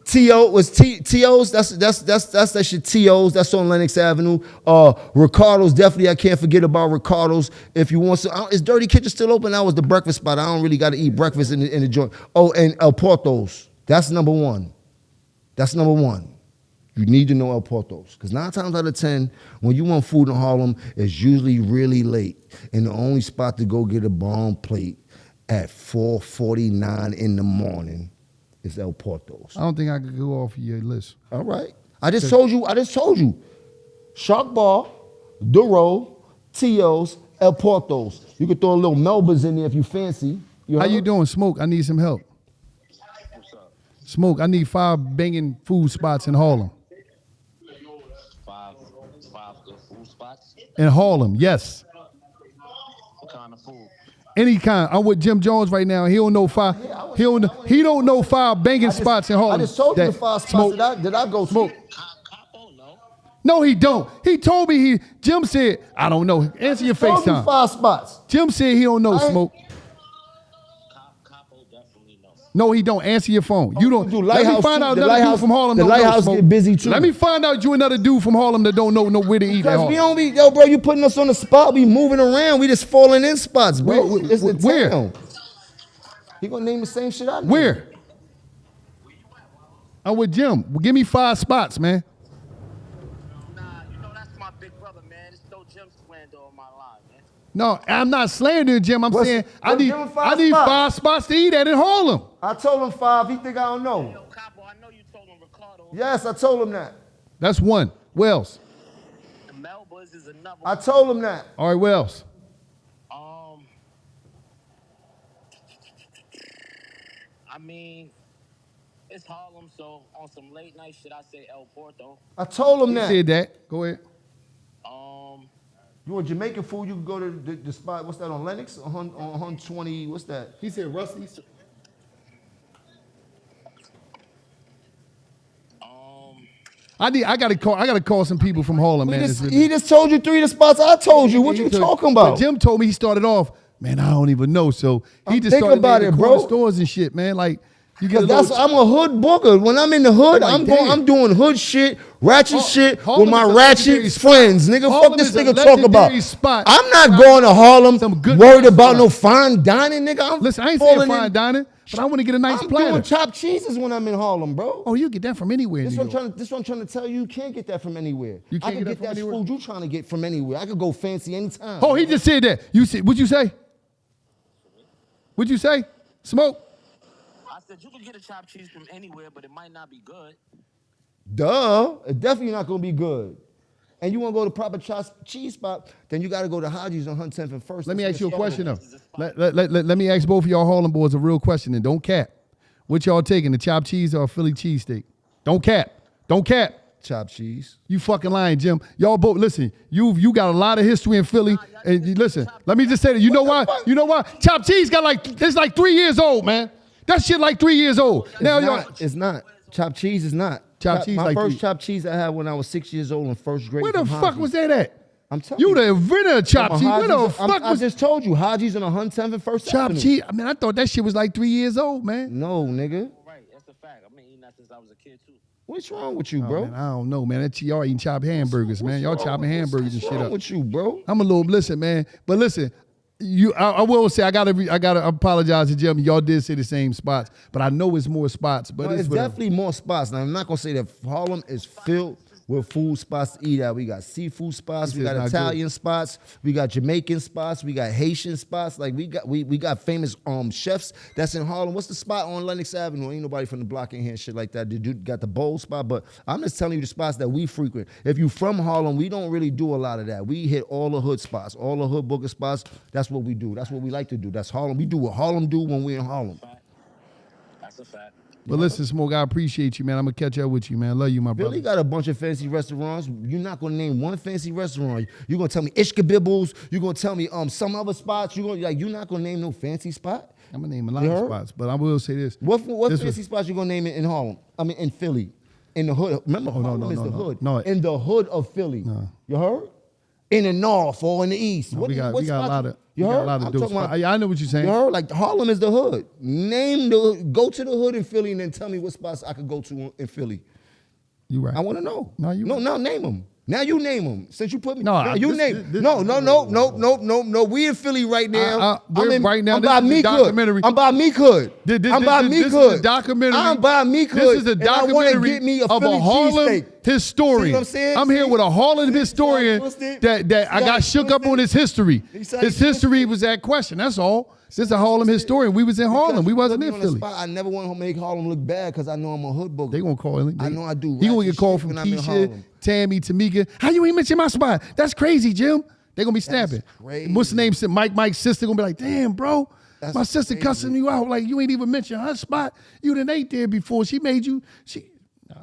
T.O. was T.O.'s. That's that shit. T.O.'s. That's on Lenox Avenue. Ricardo's, definitely. I can't forget about Ricardo's. If you want to, is Dirty Kitchen still open? That was the breakfast spot. I don't really got to eat breakfast in the joint. Oh, and El Porto's. That's number one. You need to know El Porto's, because 9 times out of 10, when you want food in Harlem, it's usually really late, and the only spot to go get a bomb plate at 4:49 in the morning is El Porto's. I don't think I could go off of your list. All right. I just told you. Shark Bar, Duro, Tio's, El Porto's. You could throw a little Melba's in there if you fancy. How you doing, Smoke? I need some help. Smoke, I need 5 banging food spots in Harlem. 5 good food spots. In Harlem, yes. What kind of food? Any kind. I'm with Jim Jones right now. He don't know 5. He don't know 5 banging spots in Harlem. I just told you the that 5 spots Smoke. that I go to. Smoke. Capo, no. No, he don't. He told me Jim said, I don't know. Answer your Told you FaceTime. 5 spots. Jim said he don't know, I ain't- Smoke. Capo definitely no. No, he don't. Answer your phone. You don't. do Let me Lighthouse find too. out The another dude Lighthouse- from Harlem the don't know, Lighthouse Smoke. get busy too. Let me find out you another dude from Harlem that don't know where to eat at Because Harlem. we don't be, yo, bro, you putting us on the spot. We moving around. We just falling in spots, bro. Where- It's the where? town. He gonna name the same shit I named. Where? I'm with Jim. Give me 5 spots, man. Nah, that's my big brother, man. It's no Jim slander on my line, man. No, I'm not slandering Jim. I'm saying I what's need Jim 5 5 spots? spots to eat at in Harlem. I told him 5. He think I don't know. Yo, Capo, I know you told him Ricardo. Yes, I told him that. That's 1. Where else? The Melba's is another I one. told him that. All right, where else? I mean, it's Harlem, so on some late night shit, I say El Porto. I told him He that. said that. Go ahead. You want Jamaican food? You can go to the spot. What's that on Lenox? On 20. What's that? He said Rusty's. I gotta call some people from Harlem, man. He just told you 3 of the spots I told you. What you talking about? But Jim told me he started off, man, I don't even know. So he I'm just thinking started about naming it, corner bro. stores and shit, man. Like you get a Because little, I'm a hood booker. When I'm in the hood, Like, I'm doing hood shit, ratchet shit Harlem with my is a ratchet legendary friends. Nigga, Harlem fuck this is a nigga talk about. legendary spot. I'm not going to Harlem Some good worried about restaurants. no fine dining, nigga. I'm listen, I ain't saying falling fine in- dining, but I want to get a nice I'm platter. doing chopped cheeses when I'm in Harlem, bro. Oh, you get that from anywhere in This New what, York. this what I'm trying to tell you. You can't get that from anywhere. You can't I can get that from anywhere? food you trying to get from anywhere. I could go fancy anytime. Oh, he just said that. You said, what'd you say? What'd you say? Smoke? I said you can get a chopped cheese from anywhere, but it might not be good. Duh. It's definitely not going to be good. And you want to go to proper chopped cheese spot, then you got to go to Haji's on 110th and 1st. Let me That's ask you a where question, it though. started. Let me ask both of y'all Harlem boys a real question, and don't cap. What y'all taking, the chopped cheese or a Philly cheesesteak? Don't cap. Don't cap. Chopped cheese. You fucking lying, Jim. Y'all both, listen, you got a lot of history in Philly. And you, listen, let me just say that. You know why? You know why? Chopped cheese it's like 3 years old, man. That shit like 3 years old. Now y'all. It's not. Chopped cheese is not. Chopped cheese My like first 3. chopped cheese I had when I was 6 years old in first grade. Where the from fuck Haji's. was that at? I'm telling You the inventor of chopped cheese. Where the Haji's- fuck I was just told you, Haji's on 110th and 1st chopped Avenue. cheese? I mean, I thought that shit was like 3 years old, man. No, nigga. Right, that's a fact. I've been eating that since I was a kid too. What's wrong with you, Oh, bro? man, I don't know, man. Y'all eating chopped hamburgers, man. Y'all chopping hamburgers and What's shit wrong up. with you, bro? I'm a little listen, man. But listen, I will say I gotta apologize to Jim. Y'all did say the same spots, but I know it's more spots. But No, it's whatever. definitely more spots. Now, I'm not gonna say that Harlem is filled with food spots to eat at. We got seafood spots, He we said got it's not Italian spots, we got Jamaican spots, we got Haitian spots. Like we got famous chefs that's in Harlem. What's the spot on Lenox Avenue? Ain't nobody from the block in here and shit like that. The dude got the bowl spot, but I'm just telling you the spots that we frequent. If you from Harlem, we don't really do a lot of that. We hit all the hood spots, all the hood booker spots. That's what we do. That's what we like to do. That's Harlem. We do what Harlem do when we're in Harlem. That's a fact. But listen, Smoke, I appreciate you, man. I'm gonna catch up with you, man. Love you, my brother. Philly got a bunch of fancy restaurants. You're not gonna name one fancy restaurant. You're gonna tell me Ishkabibbles. You're gonna tell me some other spots. You're not gonna name no fancy spot. I'm gonna name a lot of spots, but I will say this. What fancy spots you gonna name it in Harlem? I mean, in Philly, in the hood. Remember, Harlem is the hood. No. In the hood of Philly. No. You heard? In the north or in the east. No, we got a lot of. You heard? A lot of dope spots. I know what you're saying. You heard? Like Harlem is the hood. Go to the hood in Philly and then tell me what spots I could go to in Philly. You right. I want to know. No, name them. Now you name them. Since you put me, no, you name. No. We in Philly right now. I'm by Meek Hood. I'm by Meek Hood. I'm by Meek Hood. This is a documentary. I'm by Meek Hood. This is a documentary of a Harlem historian. I'm saying? I'm here with a Harlem historian that I got shook up on his history. His history was that question. That's all. This is a Harlem historian. We was in Harlem. We wasn't in Philly. I never want to make Harlem look bad because I know I'm a hood booker. They gonna call him. I know I do. He gonna get called from Keisha, Tammy, Tamika. How you ain't mention my spot? That's crazy, Jim. They gonna be snapping. What's the name? Mike's sister gonna be like, damn, bro. My sister cussing you out like you ain't even mention her spot. You done ate there before. She made you.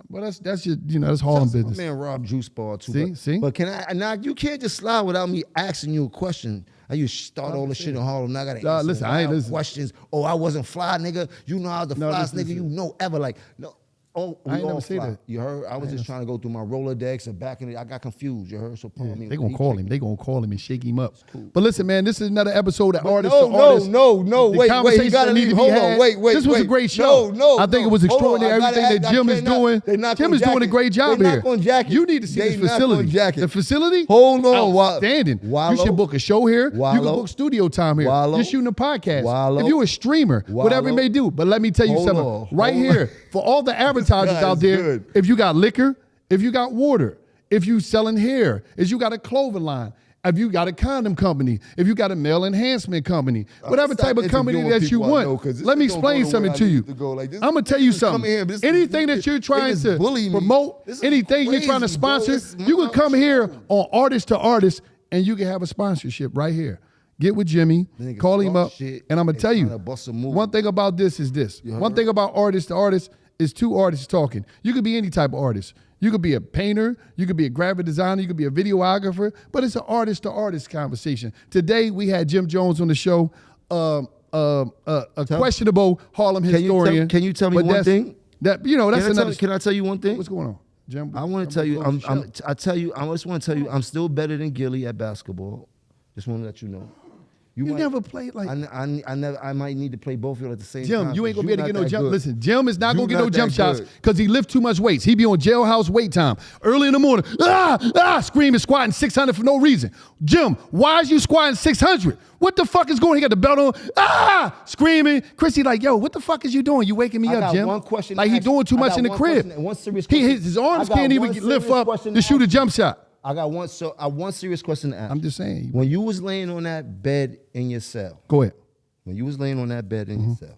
Well, that's just that's Harlem business. My man Rob Juice Bar too. See. But can I? Now you can't just slide without me asking you a question. I used to start all the shit in Harlem. Now I gotta answer listen, I ain't listen. questions. Oh, I wasn't fly, nigga. You know I was the flyest nigga you know ever. Like no. Oh, I ain't never say fly. that. You heard? I was just trying to go through my Rolodex and back in it. I got confused. You heard? So they gonna call him. They gonna call him and shake him up. Cool. But listen, man, this is another episode of Artist to Artist. No. Wait. You gotta leave. Hold on. Wait. This was a great show. I think it was extraordinary. Everything that Jim is doing. Jim is doing a great job here. You need to see this facility. The facility. Hold on. Outstanding. You should book a show here. You can book studio time here. You're shooting a podcast. If you're a streamer, whatever you may do. But let me tell you something. Right here, for all the advertisers out there. If you got liquor, if you got water, if you selling hair, if you got a clothing line, if you got a condom company, if you got a male enhancement company, whatever type of company that you want, let me explain something to you. I'm going to tell you something. Anything that you're trying to promote, anything you're trying to sponsor, you can come here on Artist to Artist and you can have a sponsorship right here. Get with Jimmy, call him up, and I'm going to tell you, one thing about this is this. One thing about Artist to Artist is two artists talking. You could be any type of artist. You could be a painter, you could be a graphic designer, you could be a videographer, but it's an artist to artist conversation. Today we had Jim Jones on the show, a questionable Harlem historian. Can you tell me one thing? That's another. Can I tell you one thing? What's going on, Jim? I want to tell you. I just want to tell you. I'm still better than Gilly at basketball. Just want to let you know. You never played like I might need to play both of you at the same time. Jim, you ain't gonna be able to get no jump. Listen, Jim is not gonna get no jump shots because he lift too much weights. He be on jailhouse weight time. Early in the morning, screaming, squatting 600 for no reason. Jim, why is you squatting 600? What the fuck is going on? He got the belt on, screaming. Chrissy like, yo, what the fuck is you doing? You waking me up, Jim. One question like he doing too much in the crib. One serious question. His arms can't even lift up to shoot a jump shot. I got one serious question to ask. I'm just saying. When you was laying on that bed in your cell. Go ahead. When you was laying on that bed in your cell.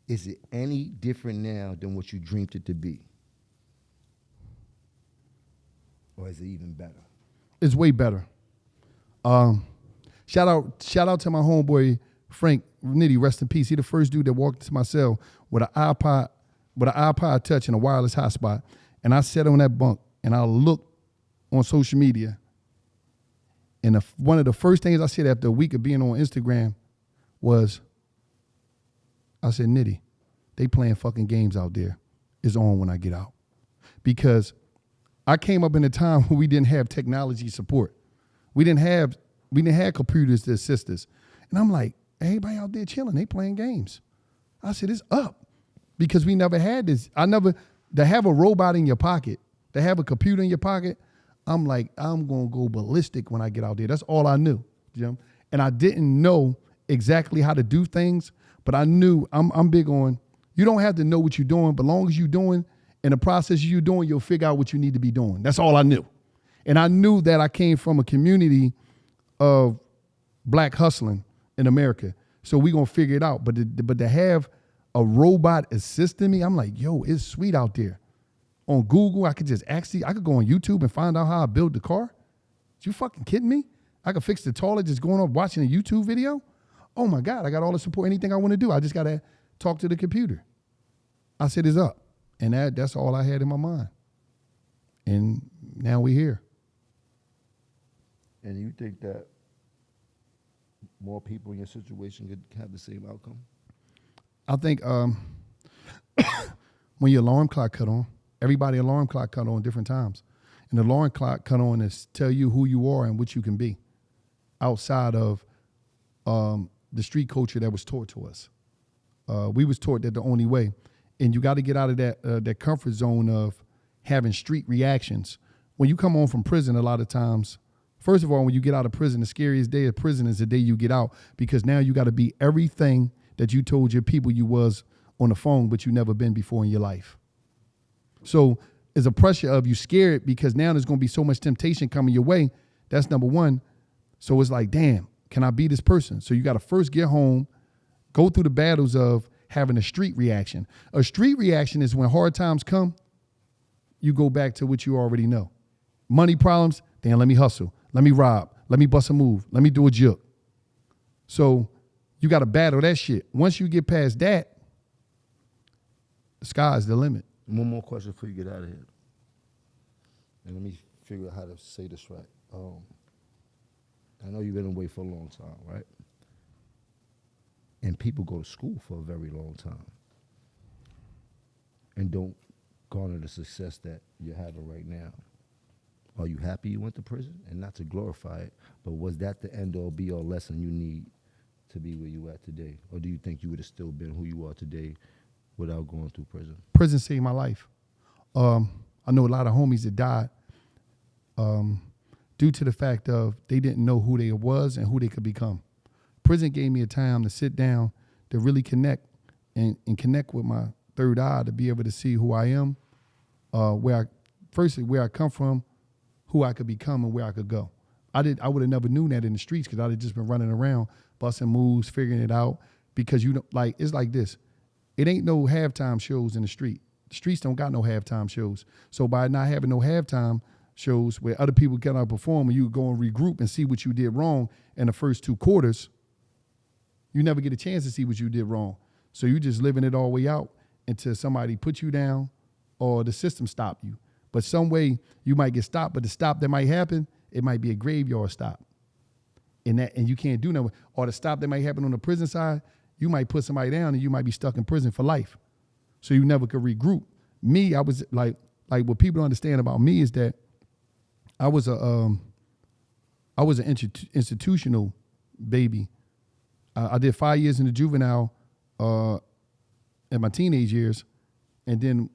Is it any different now than what you dreamed it to be? Or is it even better? It's way better. Shout out to my homeboy Frank Nitty, rest in peace. He the first dude that walked into my cell with an iPod Touch and a wireless hotspot. And I sat on that bunk and I looked on social media. And one of the first things I said after a week of being on Instagram was, I said, Nitty, they playing fucking games out there. It's on when I get out. Because I came up in a time when we didn't have technology support. We didn't have computers to assist us. And I'm like, everybody out there chilling, they playing games. I said, it's up. Because we never had this. To have a robot in your pocket, to have a computer in your pocket, I'm like, I'm going to go ballistic when I get out there. That's all I knew, Jim. And I didn't know exactly how to do things, but I knew I'm big on, you don't have to know what you're doing, but long as you're doing In the process of you doing, you'll figure out what you need to be doing. That's all I knew. And I knew that I came from a community of black hustling in America. So we gonna figure it out. But to have a robot assisting me, I'm like, yo, it's sweet out there. On Google, I could just actually, I could go on YouTube and find out how I build the car. You fucking kidding me? I could fix the toilet just going up watching a YouTube video. Oh my God, I got all the support, anything I want to do. I just gotta talk to the computer. I said it's up. And that's all I had in my mind. And now we're here. And you think that more people in your situation could have the same outcome? I think when your alarm clock cut on, everybody's alarm clock cut on different times. And the alarm clock cut on is tell you who you are and what you can be outside of the street culture that was taught to us. We was taught that the only way. And you got to get out of that comfort zone of having street reactions. When you come home from prison, a lot of times, first of all, when you get out of prison, the scariest day of prison is the day you get out, because now you got to be everything that you told your people you was on the phone, but you never been before in your life. So there's a pressure of you scared because now there's going to be so much temptation coming your way. That's number one. So it's like, damn, can I be this person? So you got to first get home, go through the battles of having a street reaction. A street reaction is when hard times come, you go back to what you already know. Money problems, then let me hustle. Let me rob. Let me bust a move. Let me do a juke. So you got to battle that shit. Once you get past that, the sky's the limit. One more question before you get out of here. And let me figure out how to say this right. I know you've been away for a long time, right? And people go to school for a very long time and don't garner the success that you're having right now. Are you happy you went to prison? And not to glorify it, but was that the end all be all lesson you need to be where you at today? Or do you think you would have still been who you are today without going through prison? Prison saved my life. I know a lot of homies that died due to the fact of they didn't know who they was and who they could become. Prison gave me a time to sit down, to really connect and connect with my third eye, to be able to see who I am, where I come from, who I could become, and where I could go. I would have never known that in the streets because I'd have just been running around, busting moves, figuring it out. Because it's like this. It ain't no halftime shows in the street. The streets don't got no halftime shows. So by not having no halftime shows where other people cannot perform and you go and regroup and see what you did wrong in the first 2 quarters, you never get a chance to see what you did wrong. So you just living it all the way out until somebody put you down or the system stop you. But some way you might get stopped, but the stop that might happen, it might be a graveyard stop. And you can't do nothing. Or the stop that might happen on the prison side, you might put somebody down and you might be stuck in prison for life. So you never could regroup. Me, I was like what people don't understand about me is that I was an institutional baby. I did 5 years in the juvenile in my teenage years. And then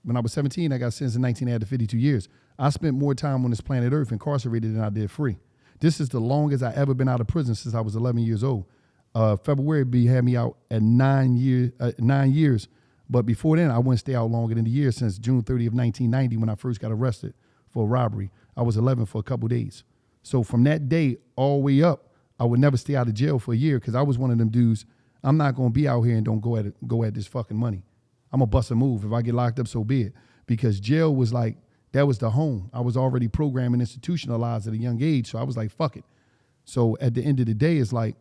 when I was 17, I got sentenced in 19 after 52 years. I spent more time on this planet Earth incarcerated than I did free. This is the longest I ever been out of prison since I was 11 years old. February had me out at 9 years. But before then, I wouldn't stay out longer than a year since June 30th, 1990, when I first got arrested for a robbery. I was 11 for a couple days. So from that day all the way up, I would never stay out of jail for a year because I was one of them dudes, I'm not going to be out here and don't go at this fucking money. I'm going to bust a move. If I get locked up, so be it. Because jail was like, that was the home. I was already programmed and institutionalized at a young age, so I was like, fuck it. So at the end of the day, it's like,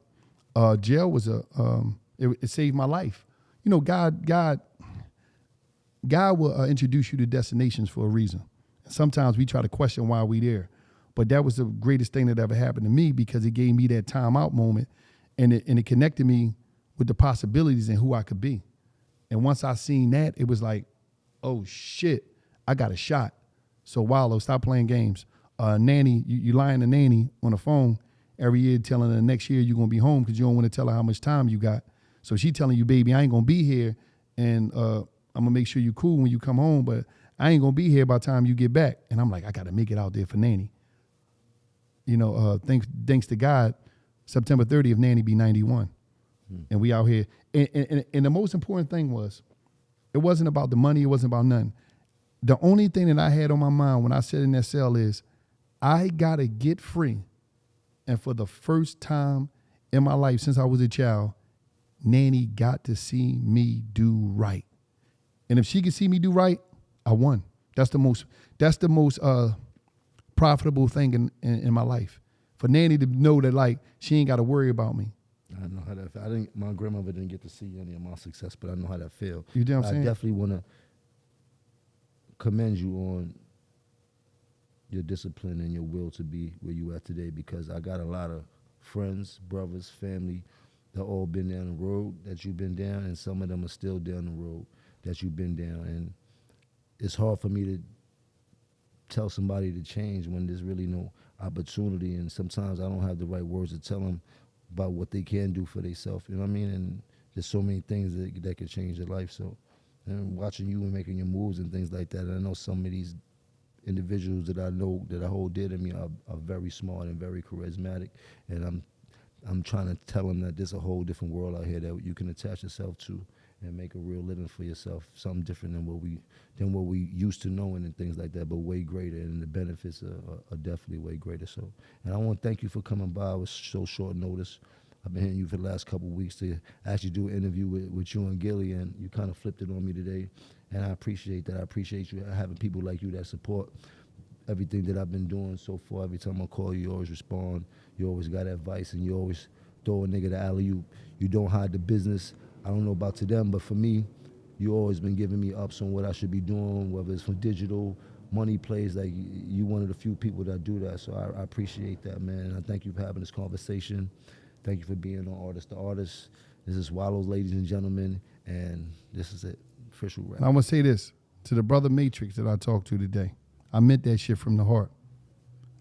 jail was it saved my life. You know, God will introduce you to destinations for a reason. And sometimes we try to question why we there. But that was the greatest thing that ever happened to me because it gave me that time out moment and it connected me with the possibilities and who I could be. And once I seen that, it was like, oh shit, I got a shot. So Wallo, stop playing games. Nanny, you lying to Nanny on the phone every year telling her next year you're going to be home because you don't want to tell her how much time you got. So she telling you, baby, I ain't going to be here and I'm going to make sure you cool when you come home, but I ain't going to be here by the time you get back. And I'm like, I got to make it out there for Nanny. You know, thanks to God, September 30th, Nanny be 91. And we out here. And the most important thing was, it wasn't about the money. It wasn't about nothing. the only thing that I had on my mind when I sat in that cell is I gotta get free. And for the first time in my life since I was a child, Nanny got to see me do right. And if she could see me do right, I won. That's the most profitable thing in my life. For Nanny to know that like she ain't gotta worry about me. I know how that feel. My grandmother didn't get to see any of my success, but I know how that feel. You know what I'm saying? I definitely want to commend you on your discipline and your will to be where you are today, because I got a lot of friends, brothers, family that all been down the road that you've been down, and some of them are still down the road that you've been down. And it's hard for me to tell somebody to change when there's really no opportunity, and sometimes I don't have the right words to tell them about what they can do for themselves, you know what I mean? And there's so many things that can change their life. So, and watching you and making your moves and things like that, and I know some of these individuals that I know that I hold dear to me are very smart and very charismatic, and I'm trying to tell them that there's a whole different world out here that you can attach yourself to and make a real living for yourself, something different than what we used to knowing and things like that, but way greater, and the benefits are definitely way greater. So, and I want to thank you for coming by with so short notice. I've been hearing you for the last couple of weeks to actually do an interview with you and Gilly, and you kind of flipped it on me today, and I appreciate that. I appreciate you having people like you that support everything that I've been doing so far. Every time I call you, you always respond. You always got advice, and you always throw a nigga the alley-oop. You don't hide the business. I don't know about to them, but for me, you always been giving me ups on what I should be doing, whether it's from digital, money plays. Like, you one of the few people that do that, so I appreciate that, man. And I thank you for having this conversation. Thank you for being on Artist to Artist. This is Wallo, ladies and gentlemen, and this is it, official rap. And I'm gonna say this to the brother Matrix that I talked to today. I meant that shit from the heart.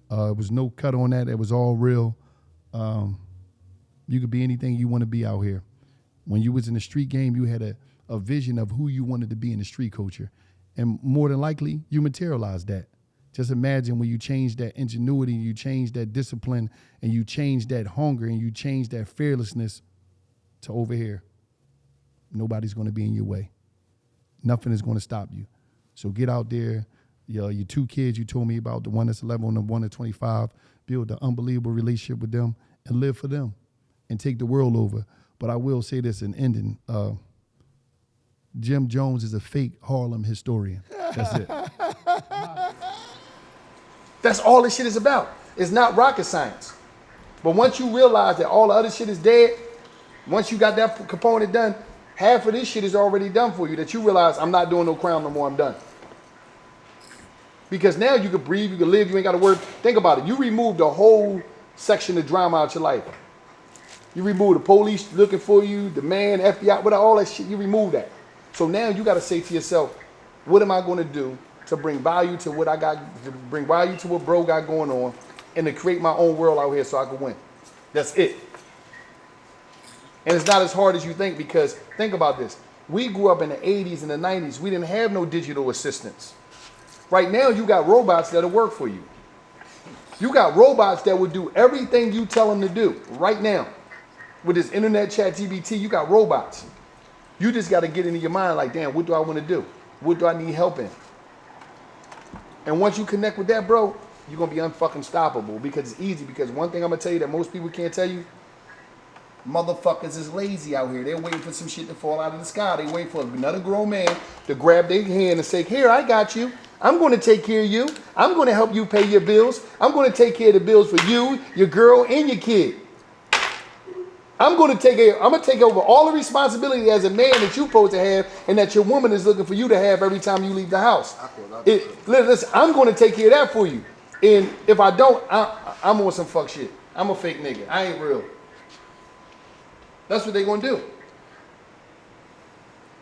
It was no cut on that. It was all real. You could be anything you want to be out here. When you was in the street game, you had a vision of who you wanted to be in the street culture. And more than likely, you materialized that. Just imagine when you change that ingenuity, you change that discipline, and you change that hunger, and you change that fearlessness to over here. Nobody's going to be in your way. Nothing is going to stop you. So get out there. Your two kids you told me about, the one that's 11 and the one that's 25, build an unbelievable relationship with them and live for them and take the world over. But I will say this in ending. Jim Jones is a fake Harlem historian. That's it. That's all this shit is about. It's not rocket science. But once you realize that all the other shit is dead, once you got that component done, half of this shit is already done for you, that you realize, I'm not doing no crown no more, I'm done. Because now you can breathe, you can live, you ain't got to worry. Think about it. You removed a whole section of drama out your life. You remove the police looking for you, the man, FBI, whatever, all that shit, you remove that. So now you got to say to yourself, what am I going to do to bring value to what I got, to bring value to what bro got going on, and to create my own world out here so I can win. That's it. And it's not as hard as you think, because think about this. We grew up in the 80s and the 90s. We didn't have no digital assistants. Right now, you got robots that'll work for you. You got robots that will do everything you tell them to do right now. With this internet chat GBT, you got robots. You just got to get into your mind like, damn, what do I want to do? What do I need help in? And once you connect with that, bro, you're going to be unfucking stoppable, because it's easy. Because one thing I'm going to tell you that most people can't tell you, motherfuckers is lazy out here. They're waiting for some shit to fall out of the sky. They wait for another grown man to grab their hand and say, here, I got you. I'm going to take care of you. I'm going to help you pay your bills. I'm going to take care of the bills for you, your girl, and your kid. I'm going to take over all the responsibility as a man that you're supposed to have, and that your woman is looking for you to have every time you leave the house. Listen, I'm going to take care of that for you. And if I don't, I'm on some fuck shit. I'm a fake nigga. I ain't real. That's what they're going to do.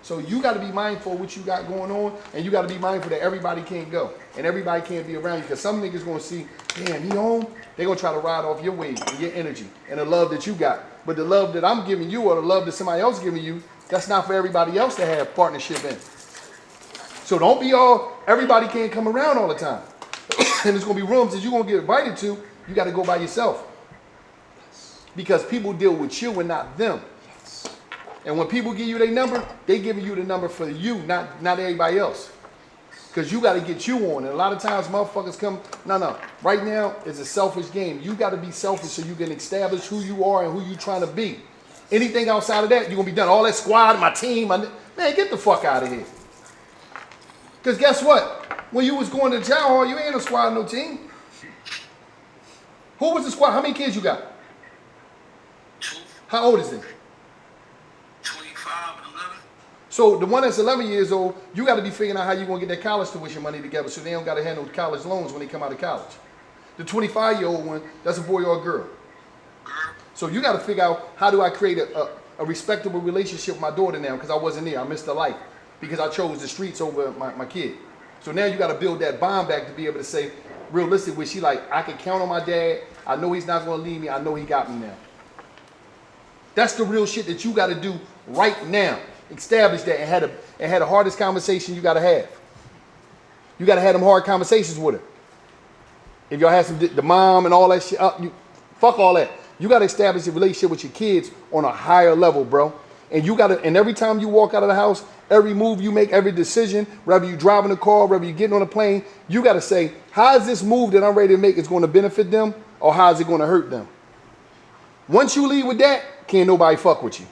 So you got to be mindful of what you got going on, and you got to be mindful that everybody can't go, and everybody can't be around you, because some niggas going to see, damn, he home? They're going to try to ride off your wave and your energy and the love that you got. But the love that I'm giving you, or the love that somebody else is giving you, that's not for everybody else to have partnership in. So don't be all, everybody can't come around all the time. And there's going to be rooms that you're going to get invited to, you got to go by yourself. Because people deal with you and not them. And when people give you their number, they giving you the number for you, not everybody else. Because you got to get you on. And a lot of times motherfuckers come, no. Right now is a selfish game. You got to be selfish so you can establish who you are and who you trying to be. Anything outside of that, you're going to be done. All that squad, my team, man, get the fuck out of here. Because guess what? When you was going to the child hall, you ain't no squad, no team. Who was the squad? How many kids you got? 2. How old is it? 25 and 11. So the one that's 11 years old, you got to be figuring out how you're going to get that college tuition money together so they don't got to handle college loans when they come out of college. The 25-year-old one, that's a boy or a girl. So you got to figure out, how do I create a respectable relationship with my daughter now, because I wasn't there. I missed her life because I chose the streets over my kid. So now you got to build that bond back to be able to say, realistically, she like, I can count on my dad. I know he's not going to leave me. I know he got me now. That's the real shit that you got to do right now. Establish that and had the hardest conversation you got to have. You got to have them hard conversations with her. If y'all have the mom and all that shit up, fuck all that. You got to establish a relationship with your kids on a higher level, bro. And you got to, and every time you walk out of the house, every move you make, every decision, whether you driving a car, whether you getting on a plane, you got to say, how is this move that I'm ready to make is going to benefit them, or how is it going to hurt them? Once you leave with that, can't nobody fuck with you.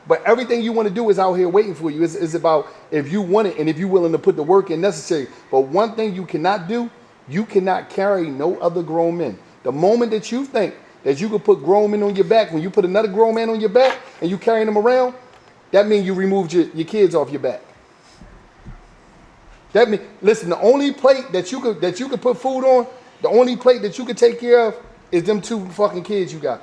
But everything you want to do is out here waiting for you. It's about if you want it and if you're willing to put the work in necessary. But one thing you cannot do, you cannot carry no other grown men. The moment that you think that you could put grown men on your back, when you put another grown man on your back and you carrying them around, that means you removed your kids off your back. That means, listen, the only plate that you could put food on, the only plate that you could take care of is them 2 fucking kids you got.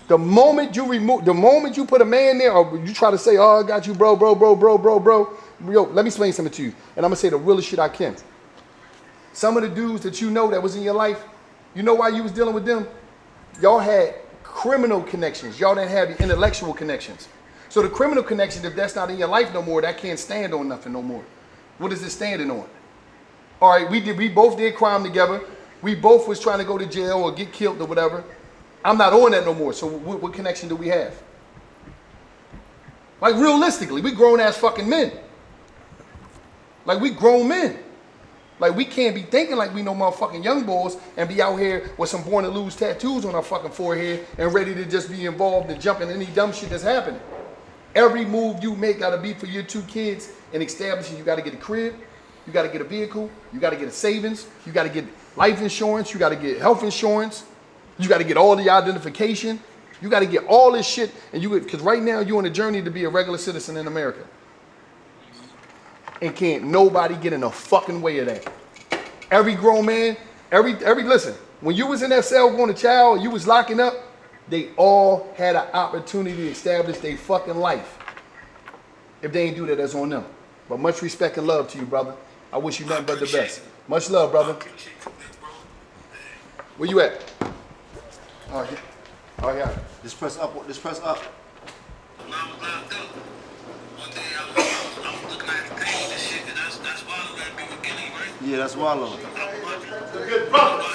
The moment you put a man there, or you try to say, oh, I got you, bro. Yo, let me explain something to you. And I'm going to say the realest shit I can. Some of the dudes that you know that was in your life, you know why you was dealing with them? Y'all had criminal connections. Y'all didn't have the intellectual connections. So the criminal connection, if that's not in your life no more, that can't stand on nothing no more. What is it standing on? All right, we both did crime together. We both was trying to go to jail or get killed or whatever. I'm not on that no more. So what connection do we have? Like realistically, we grown ass fucking men. Like we grown men. Like we can't be thinking like we no motherfucking young boys and be out here with some born to lose tattoos on our fucking forehead and ready to just be involved and jump in any dumb shit that's happening. Every move you make gotta be for your 2 kids and establishing you gotta get a crib, you gotta get a vehicle, you gotta get a savings, you gotta get life insurance, you gotta get health insurance, you gotta get all the identification, you gotta get all this shit, and because right now you're on a journey to be a regular citizen in America. And can't nobody get in the fucking way of that. Every grown man, listen, when you was in that cell going to child, you was locking up, they all had an opportunity to establish their fucking life. If they ain't do that, that's on them. But much respect and love to you, brother. I wish you nothing but the best. Much love, brother. Where you at? Oh, yeah. Just press up. Just press up. When I was locked up, one day I was looking at the page and shit, and that's Wallo that be with Gilly, right? Yeah, that's Wallo. I was watching.